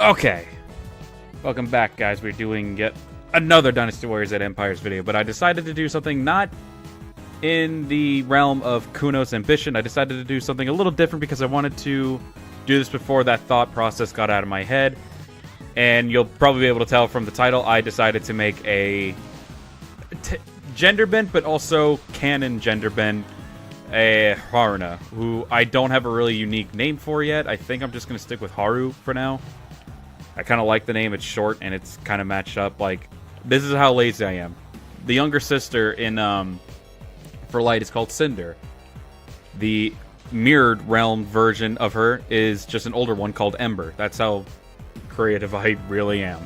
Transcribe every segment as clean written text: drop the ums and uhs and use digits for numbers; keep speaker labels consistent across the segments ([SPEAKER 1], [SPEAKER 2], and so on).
[SPEAKER 1] Okay, welcome back, guys. We're doing yet another Dynasty Warriors at Empires video, but I decided to do something not in the realm of Kuno's ambition. I decided to do something a little different because I wanted to do this before that thought process got out of my head. And you'll probably be able to tell from the title, I decided to make a gender bent, but also canon gender bent, a Haruna, who I don't have a really unique name for yet. I think I'm just going to stick with Haru for now. I kind of like the name. It's short and it's kind of matched up. Like, this is how lazy I am. The younger sister in for Light is called Cinder. The mirrored realm version of her is just an older one called Ember. That's how creative I really am.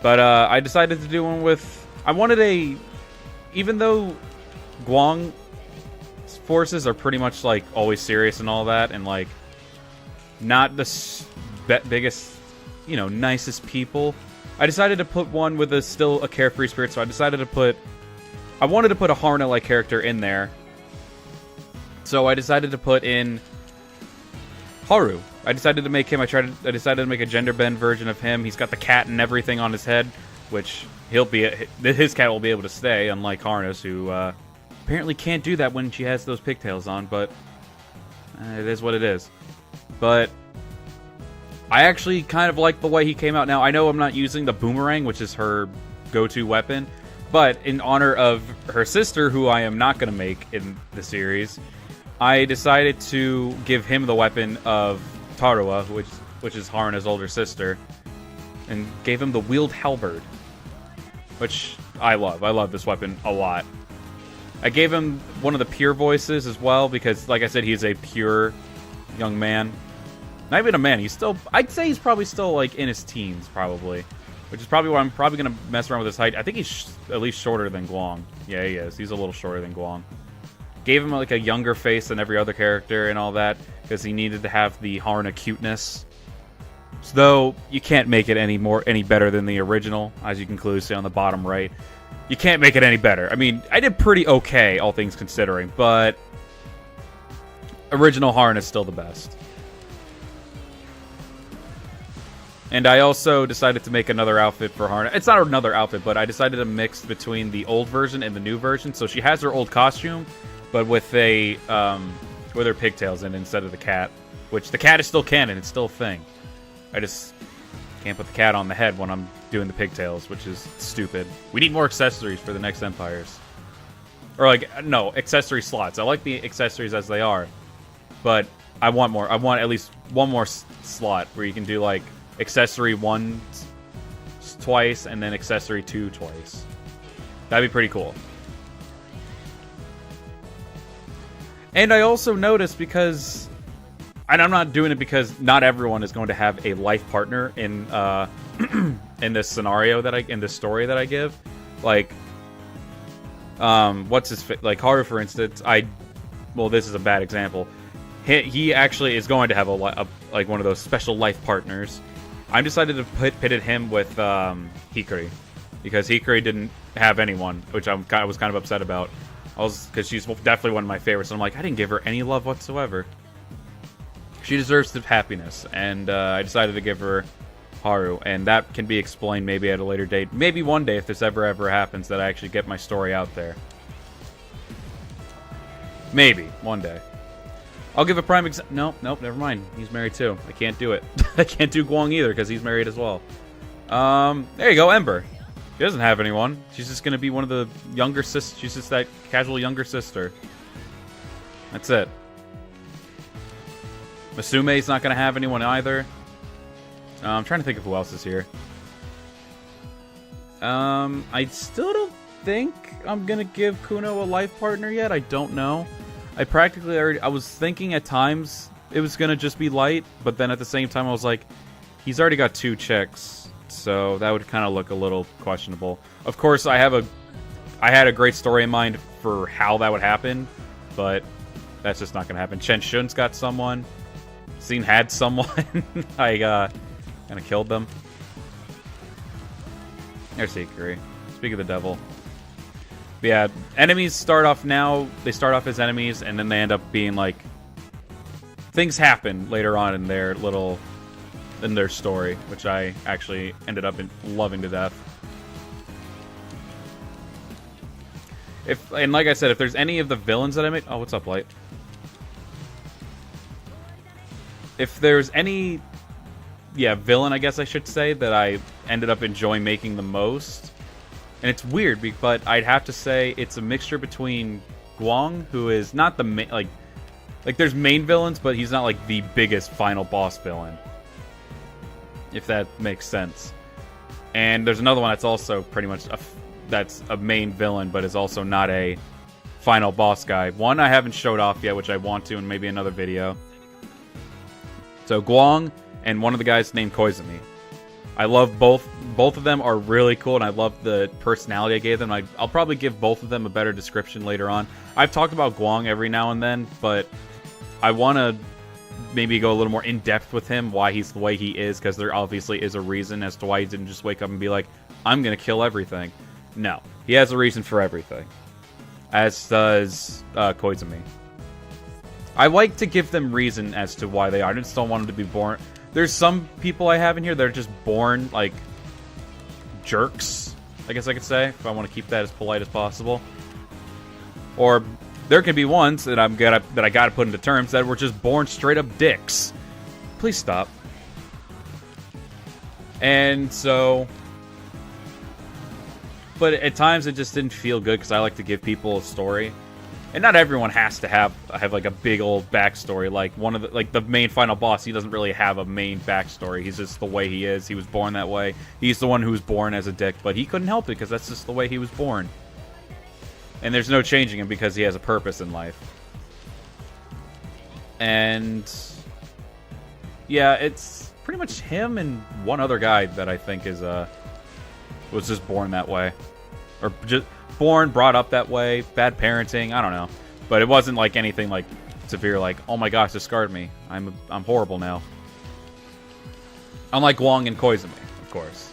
[SPEAKER 1] But I decided to do one with... I wanted a... Even though Guang forces are pretty much like always serious and all that, and like not the biggest, you know, nicest people, I decided to put one with still a carefree spirit. So I decided to put... I wanted to put a Haruna-like character in there. So I decided to put in Haru. I decided to make him... I decided to make a gender bend version of him. He's got the cat and everything on his head, which his cat will be able to stay, unlike Haruna's, who apparently can't do that when she has those pigtails on. But it is what it is. But I actually kind of like the way he came out. Now, I know I'm not using the boomerang, which is her go-to weapon, but in honor of her sister, who I am not going to make in the series, I decided to give him the weapon of Tarua, which is Haruna's older sister, and gave him the wield halberd, which I love. I love this weapon a lot. I gave him one of the pure voices as well, because, like I said, he's a pure young man. Not even a man. He's still... I'd say he's probably still, like, in his teens, probably. Which is probably why I'm probably going to mess around with his height. I think he's at least shorter than Guang. Yeah, he is. He's a little shorter than Guang. Gave him, like, a younger face than every other character and all that, because he needed to have the Haruna cuteness. So, though, you can't make it any better than the original, as you can clearly see on the bottom right. You can't make it any better. I mean, I did pretty okay, all things considering, but original Haruna is still the best. And I also decided to make another outfit for Haruna. It's not another outfit, but I decided to mix between the old version and the new version. So she has her old costume, but with a with her pigtails in instead of the cat. Which the cat is still canon. It's still a thing. I just can't put the cat on the head when I'm doing the pigtails, which is stupid. We need more accessories for the next Empires. Or, like, no, accessory slots. I like the accessories as they are, but I want more. I want at least one more slot where you can do, like, accessory 1 twice and then accessory 2 twice. That'd be pretty cool. And I also noticed, because... And I'm not doing it because not everyone is going to have a life partner in in this scenario in this story that I give. Like, like Haru, for instance. Well, this is a bad example. He actually is going to have like one of those special life partners. I decided to pitted him with Hikari, because Hikari didn't have anyone, which I was kind of upset about. Because she's definitely one of my favorites. And I'm like, I didn't give her any love whatsoever. She deserves the happiness, and I decided to give her Haru, and that can be explained maybe at a later date. Maybe one day, if this ever happens, that I actually get my story out there. Maybe one day. I'll give a prime example. Nope, never mind. He's married too. I can't do it. I can't do Guang either, because he's married as well. There you go, Ember. She doesn't have anyone. She's just going to be one of the younger sisters. She's just that casual younger sister. That's it. Masume's not going to have anyone either. I'm trying to think of who else is here. I still don't think I'm going to give Kuno a life partner yet. I don't know. I practically already... I was thinking at times it was going to just be Light, but then at the same time I was like, he's already got 2 chicks, so that would kind of look a little questionable. Of course, I had a great story in mind for how that would happen, but that's just not going to happen. Chen Shun's got someone. Scene had someone. I kind of killed them. There's Hikari. Speak of the devil. But yeah, enemies start off now. They start off as enemies, and then they end up being like... Things happen later on in their little in their story, which I actually ended up loving to death. And like I said, if there's any of the villains that I made... Oh, what's up, Light? If there's any... Yeah, villain, I guess I should say, that I ended up enjoying making the most. And it's weird, but I'd have to say it's a mixture between Guang, who is not the main... Like, there's main villains, but he's not, like, the biggest final boss villain. If that makes sense. And there's another one that's also pretty much... that's a main villain, but is also not a final boss guy. One I haven't showed off yet, which I want to in maybe another video. So Guang and one of the guys named Koizumi. I love both. Both of them are really cool, and I love the personality I gave them. I'll probably give both of them a better description later on. I've talked about Guang every now and then, but I want to maybe go a little more in-depth with him, why he's the way he is, because there obviously is a reason as to why he didn't just wake up and be like, I'm going to kill everything. No, he has a reason for everything. As does Koizumi. I like to give them reason as to why they are. I just don't want them to be born... There's some people I have in here that are just born, like, jerks, I guess I could say, if I want to keep that as polite as possible. Or there can be ones that I gotta put into terms that were just born straight up dicks. Please stop. And so... But at times it just didn't feel good because I like to give people a story. And not everyone has to have like a big old backstory. Like the main final boss, he doesn't really have a main backstory. He's just the way he is. He was born that way. He's the one who was born as a dick, but he couldn't help it because that's just the way he was born. And there's no changing him because he has a purpose in life. And yeah, it's pretty much him and one other guy that I think is was just born that way. Or just born, brought up that way, bad parenting, I don't know. But it wasn't like anything like severe, like, oh my gosh, this scarred me. I'm horrible now. Unlike Guang and Koizumi, of course.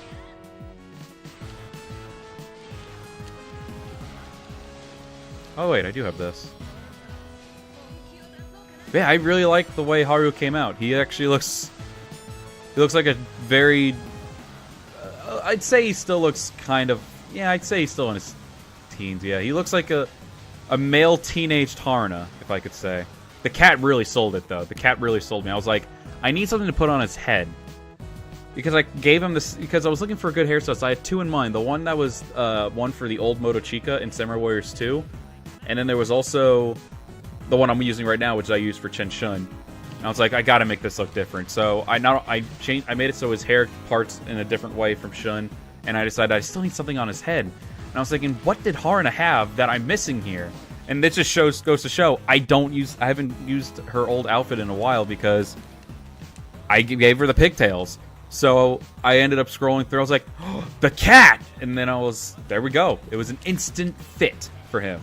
[SPEAKER 1] Oh wait, I do have this. Yeah, I really like the way Haru came out. He actually looks... He looks like a very... I'd say he still looks kind of... Yeah, I'd say he's still in his teens, yeah. He looks like a male teenaged Haruna, if I could say. The cat really sold it, though. The cat really sold me. I was like, I need something to put on his head. Because I gave him this... Because I was looking for a good hairstyle, so I had two in mind. The one that was one for the old Motochika in Samurai Warriors 2. And then there was also the one I'm using right now, which I use for Chen Shun. And I was like, I gotta make this look different. So I made it so his hair parts in a different way from Shun. And I decided I still need something on his head. And I was thinking, what did Haruna have that I'm missing here? And this just goes to show I haven't used her old outfit in a while because I gave her the pigtails. So I ended up scrolling through. I was like, oh, the cat! And then there we go. It was an instant fit for him.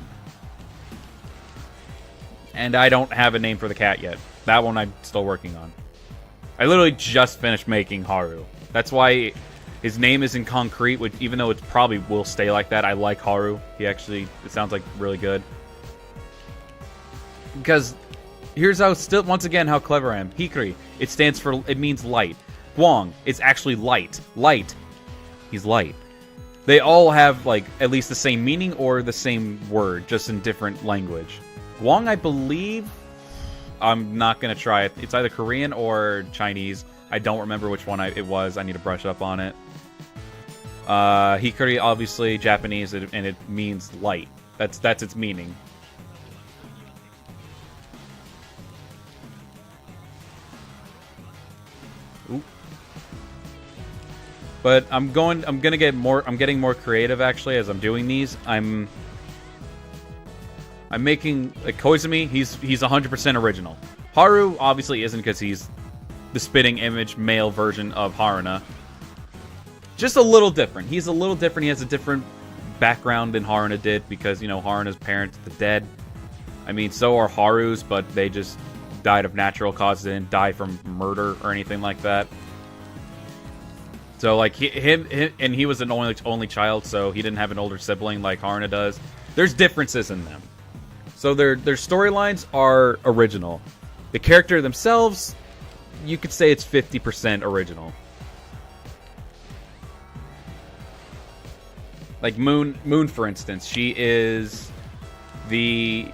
[SPEAKER 1] And I don't have a name for the cat yet. That one I'm still working on. I literally just finished making Haru. That's why his name isn't concrete, which, even though it probably will stay like that, I like Haru. It sounds like really good. Because here's how, once again, how clever I am. Hikari, it means light. Guang, it's actually light. Light. He's light. They all have, like, at least the same meaning or the same word, just in different language. Guang, I believe... I'm not going to try it. It's either Korean or Chinese. I don't remember which one it was. I need to brush up on it. Hikari, obviously, Japanese, and it means light. That's its meaning. Ooh. But I'm getting more creative, actually, as I'm doing these. I'm making, like, Koizumi, he's 100% original. Haru obviously isn't because he's the spitting image male version of Haruna. Just a little different. He's a little different. He has a different background than Haruna did because, you know, Haruna's parents are dead. I mean, so are Haru's, but they just died of natural causes. They didn't die from murder or anything like that. So, like, he was an only child, so he didn't have an older sibling like Haruna does. There's differences in them. So their storylines are original. The character themselves, you could say it's 50% original. Like Moon, for instance, she is the...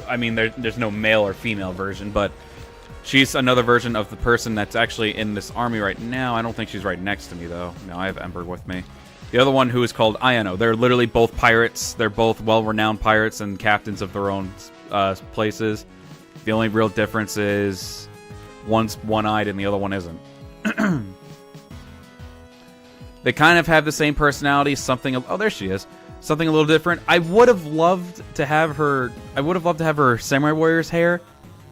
[SPEAKER 1] I mean, there's no male or female version, but she's another version of the person that's actually in this army right now. I don't think she's right next to me, though. No, I have Ember with me. The other one, who is called Ayano. They're literally both pirates. They're both well-renowned pirates and captains of their own places. The only real difference is one's one-eyed and the other one isn't. They kind of have the same personality. Something... Oh, there she is. Something a little different. I would have loved to have her... I would have loved to have her Samurai Warriors hair,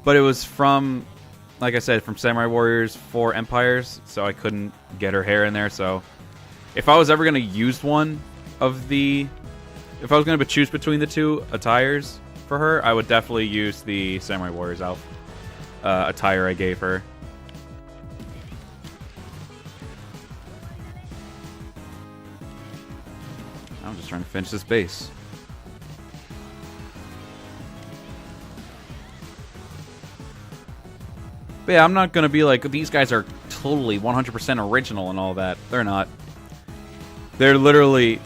[SPEAKER 1] but it was from... Like I said, from Samurai Warriors 4 Empires, so I couldn't get her hair in there, so... If I was ever going to use one of the... If I was going to choose between the two attires for her, I would definitely use the Samurai Warriors attire I gave her. I'm just trying to finish this base. But yeah, I'm not going to be like, these guys are totally 100% original and all that. They're not. They're literally...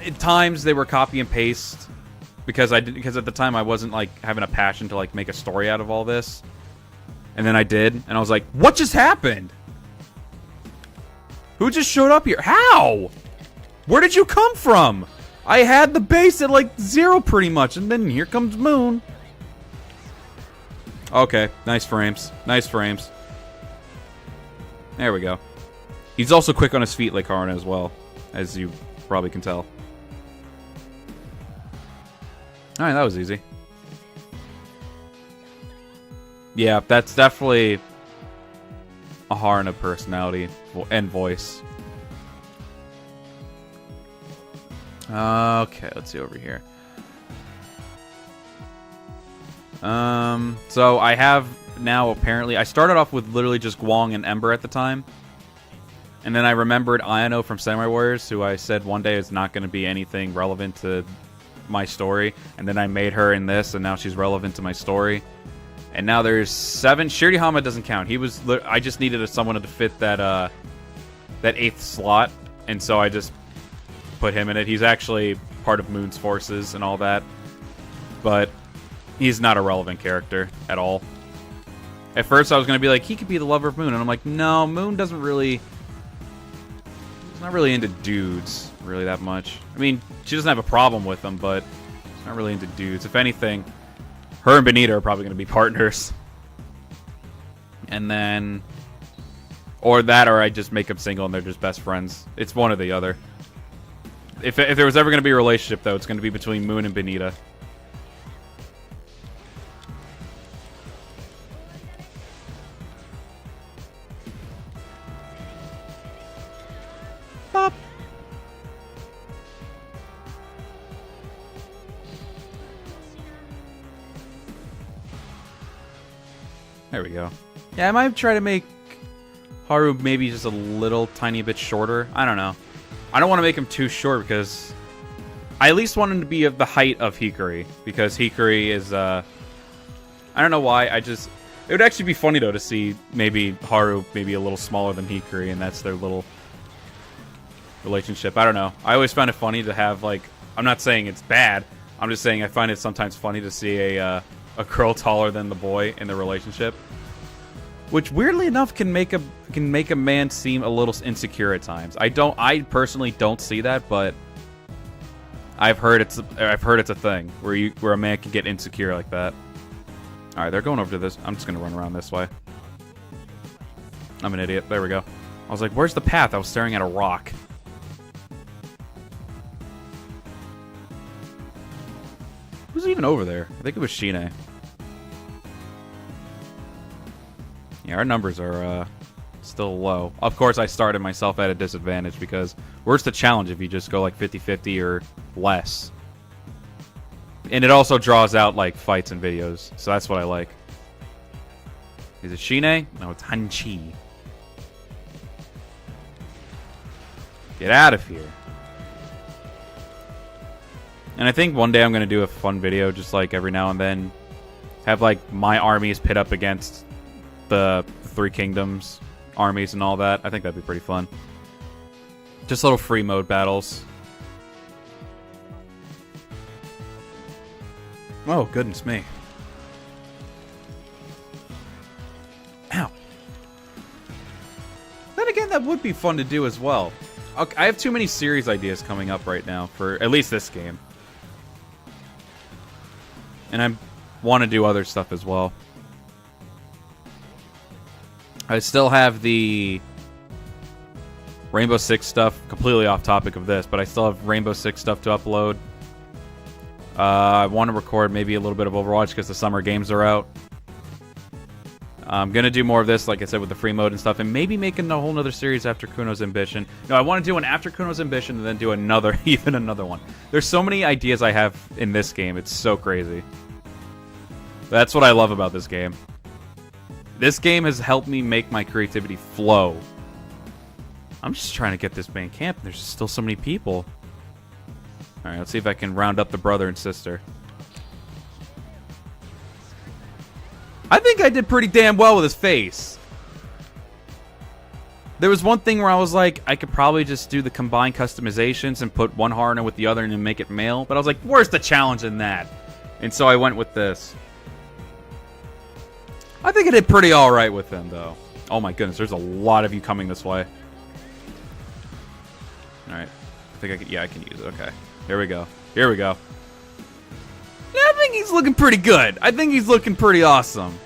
[SPEAKER 1] At times, they were copy and paste. Because at the time, I wasn't like having a passion to like make a story out of all this. And then I did. And I was like, what just happened? Who just showed up here? How? Where did you come from? I had the base at like 0 pretty much, and then here comes Moon. Okay, nice frames. Nice frames. There we go. He's also quick on his feet like Haruna as well, as you probably can tell. Alright, that was easy. Yeah, that's definitely a Haruna personality and voice. Okay, let's see over here. So I have now apparently... I started off with literally just Guang and Ember at the time. And then I remembered Ayano from Samurai Warriors, who I said one day is not going to be anything relevant to my story. And then I made her in this, and now she's relevant to my story. And now there's 7. Shirihama doesn't count. He was... I just needed someone to fit that, that 8th slot. And so I just put him in it. He's actually part of Moon's forces and all that. But he's not a relevant character at all. At first I was going to be like, he could be the lover of Moon. And I'm like, no, Moon doesn't really... He's not really into dudes, really, that much. I mean, she doesn't have a problem with them, but she's not really into dudes. If anything, her and Benita are probably going to be partners. And then... Or that, or I just make them single and they're just best friends. It's one or the other. If there was ever going to be a relationship, though, it's going to be between Moon and Benita. Bop. There we go. Yeah, I might try to make Haru maybe just a little tiny bit shorter. I don't know. I don't want to make him too short because I at least want him to be of the height of Hikari, because Hikari is, I don't know why, it would actually be funny, though, to see maybe Haru maybe a little smaller than Hikari, and that's their little relationship. I don't know. I always find it funny to have, like, I'm not saying it's bad, I'm just saying I find it sometimes funny to see a girl taller than the boy in the relationship. Which, weirdly enough, can make a man seem a little insecure at times. I personally don't see that, but I've heard it's a thing where a man can get insecure like that. All right, they're going over to this. I'm just gonna run around this way. I'm an idiot. There we go. I was like, where's the path? I was staring at a rock. Who's even over there? I think it was Shine. Yeah, our numbers are still low. Of course, I started myself at a disadvantage because where's the challenge if you just go like 50-50 or less? And it also draws out like fights and videos, so that's what I like. Is it Shine? No, it's Hanchi. Get out of here. And I think one day I'm going to do a fun video just like every now and then. Have like my armies pit up against the Three Kingdoms armies and all that. I think that'd be pretty fun. Just little free mode battles. Oh, goodness me. Ow. Then again, that would be fun to do as well. Okay, I have too many series ideas coming up right now for at least this game. And I want to do other stuff as well. I still have the Rainbow Six stuff, completely off topic of this, but I still have Rainbow Six stuff to upload. I want to record maybe a little bit of Overwatch because the summer games are out. I'm going to do more of this, like I said, with the free mode and stuff, and maybe making a whole nother series after Kuno's Ambition. No, I want to do one after Kuno's Ambition and then do another, even another one. There's so many ideas I have in this game. It's so crazy. That's what I love about this game. This game has helped me make my creativity flow. I'm just trying to get this main camp. There's still so many people. Alright, let's see if I can round up the brother and sister. I think I did pretty damn well with his face. There was one thing where I was like, I could probably just do the combined customizations and put one Haruna with the other and then make it male. But I was like, where's the challenge in that? And so I went with this. I think I did pretty alright with him, though. Oh my goodness, there's a lot of you coming this way. Alright. I think I can, yeah, I can use it. Okay. Here we go. Here we go. Yeah, I think he's looking pretty good. I think he's looking pretty awesome.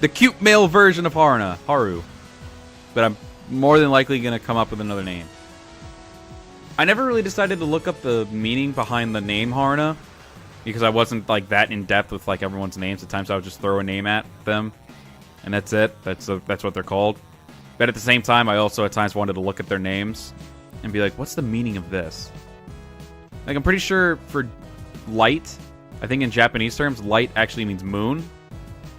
[SPEAKER 1] The cute male version of Haruna. Haru. But I'm more than likely going to come up with another name. I never really decided to look up the meaning behind the name Haruna. Because I wasn't like that in depth with like everyone's names. At times I would just throw a name at them. And that's it. That's what they're called. But at the same time, I also at times wanted to look at their names. And be like, what's the meaning of this? Like, I'm pretty sure for light, I think in Japanese terms, light actually means moon.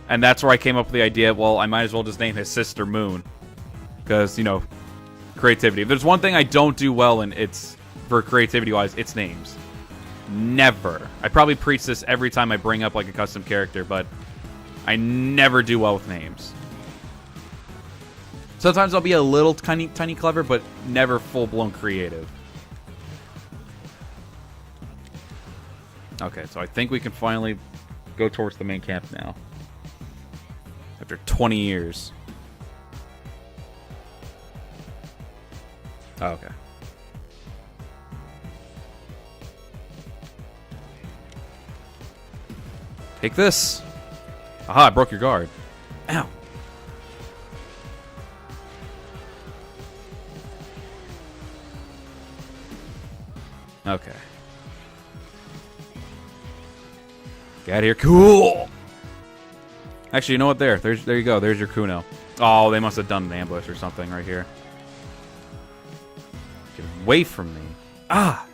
[SPEAKER 1] And that's where I came up with the idea, well, I might as well just name his sister Moon. Because, you know, creativity. If there's one thing I don't do well in, it's, for creativity-wise, it's names. Never. I probably preach this every time I bring up, like, a custom character, but I never do well with names. Sometimes I'll be a little tiny clever, but never full-blown creative. Okay, so I think we can finally go towards the main camp now. After 20 years. Oh, okay. Take this. Aha, I broke your guard. Ow. Okay. Get out of here. Cool! Actually, you know what? There you go. There's your Kuno. Oh, they must have done an ambush or something right here. Get away from me. Ah!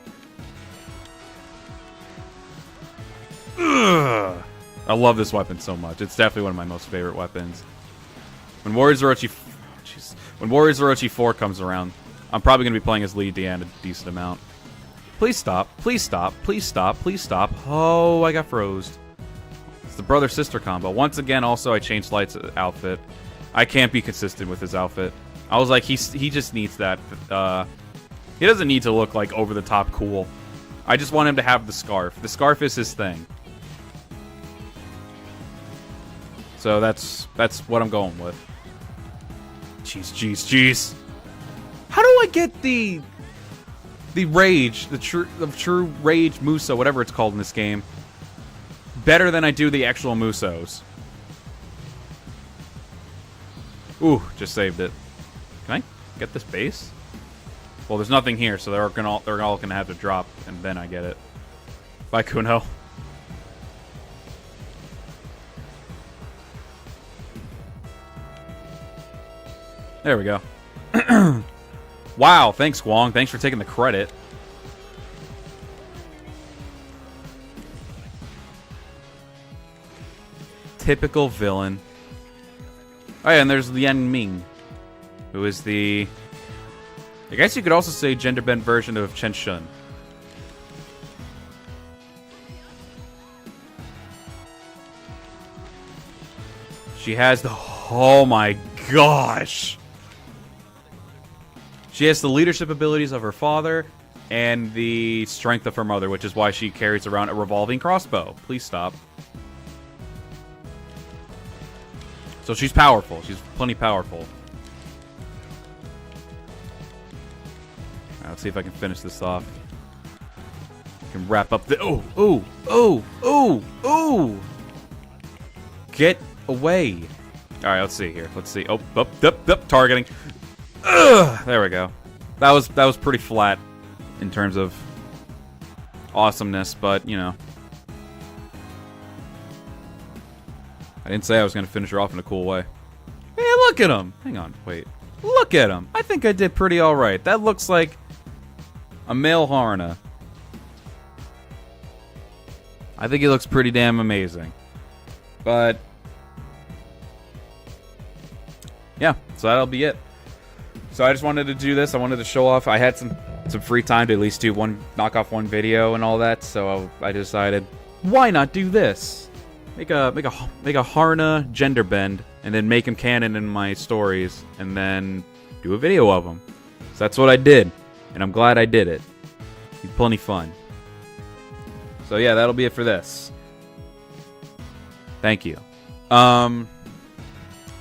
[SPEAKER 1] Ugh. I love this weapon so much. It's definitely one of my most favorite weapons. When Warriors Orochi... Jeez. When Warriors Orochi 4 comes around, I'm probably going to be playing as Lee Deanne a decent amount. Please stop. Please stop. Please stop. Please stop. Oh, I got froze. It's the brother-sister combo. Once again, also, I changed Light's outfit. I can't be consistent with his outfit. I was like, he just needs that. He doesn't need to look, like, over-the-top cool. I just want him to have the scarf. The scarf is his thing. So that's what I'm going with. Jeez, jeez, jeez. How do I get the rage, the true rage Muso, whatever it's called in this game, better than I do the actual Musos? Ooh, just saved it. Can I get this base? Well, there's nothing here, so they're all gonna have to drop, and then I get it. Bye, Kuno. There we go. Wow, thanks, Guang. Thanks for taking the credit. Typical villain. Oh yeah, and there's Lian Ming, who is the... I guess you could also say gender-bent version of Chen Shun. She has the... Oh my gosh! She has the leadership abilities of her father and the strength of her mother, which is why she carries around a revolving crossbow. Please stop. So she's powerful. She's plenty powerful. Alright, let's see if I can finish this off. I can wrap up the... Oh! Ooh! Ooh! Ooh! Ooh! Get away! Alright, let's see here. Let's see. Oh, targeting. Ugh, there we go. That was pretty flat in terms of awesomeness, but, you know. I didn't say I was going to finish her off in a cool way. Hey, look at him! Hang on, wait. Look at him! I think I did pretty alright. That looks like a male Haruna. I think he looks pretty damn amazing. But... yeah, so that'll be it. So I just wanted to do this. I wanted to show off. I had some free time to at least knock off one video and all that. So I decided, why not do this? Make a Haruna gender bend, and then make him canon in my stories, and then do a video of him. So that's what I did, and I'm glad I did it. It's plenty fun. So yeah, that'll be it for this. Thank you.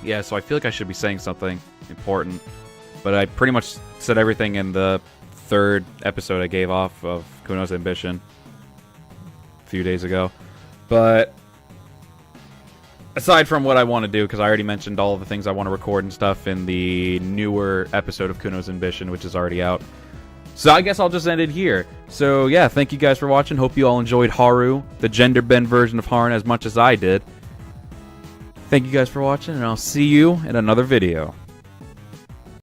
[SPEAKER 1] Yeah, so I feel like I should be saying something important, but I pretty much said everything in the third episode I gave off of Kuno's Ambition a few days ago. But aside from what I want to do, because I already mentioned all of the things I want to record and stuff in the newer episode of Kuno's Ambition, which is already out. So I guess I'll just end it here. So yeah, thank you guys for watching. Hope you all enjoyed Haru, the gender bend version of Haruna, as much as I did. Thank you guys for watching, and I'll see you in another video.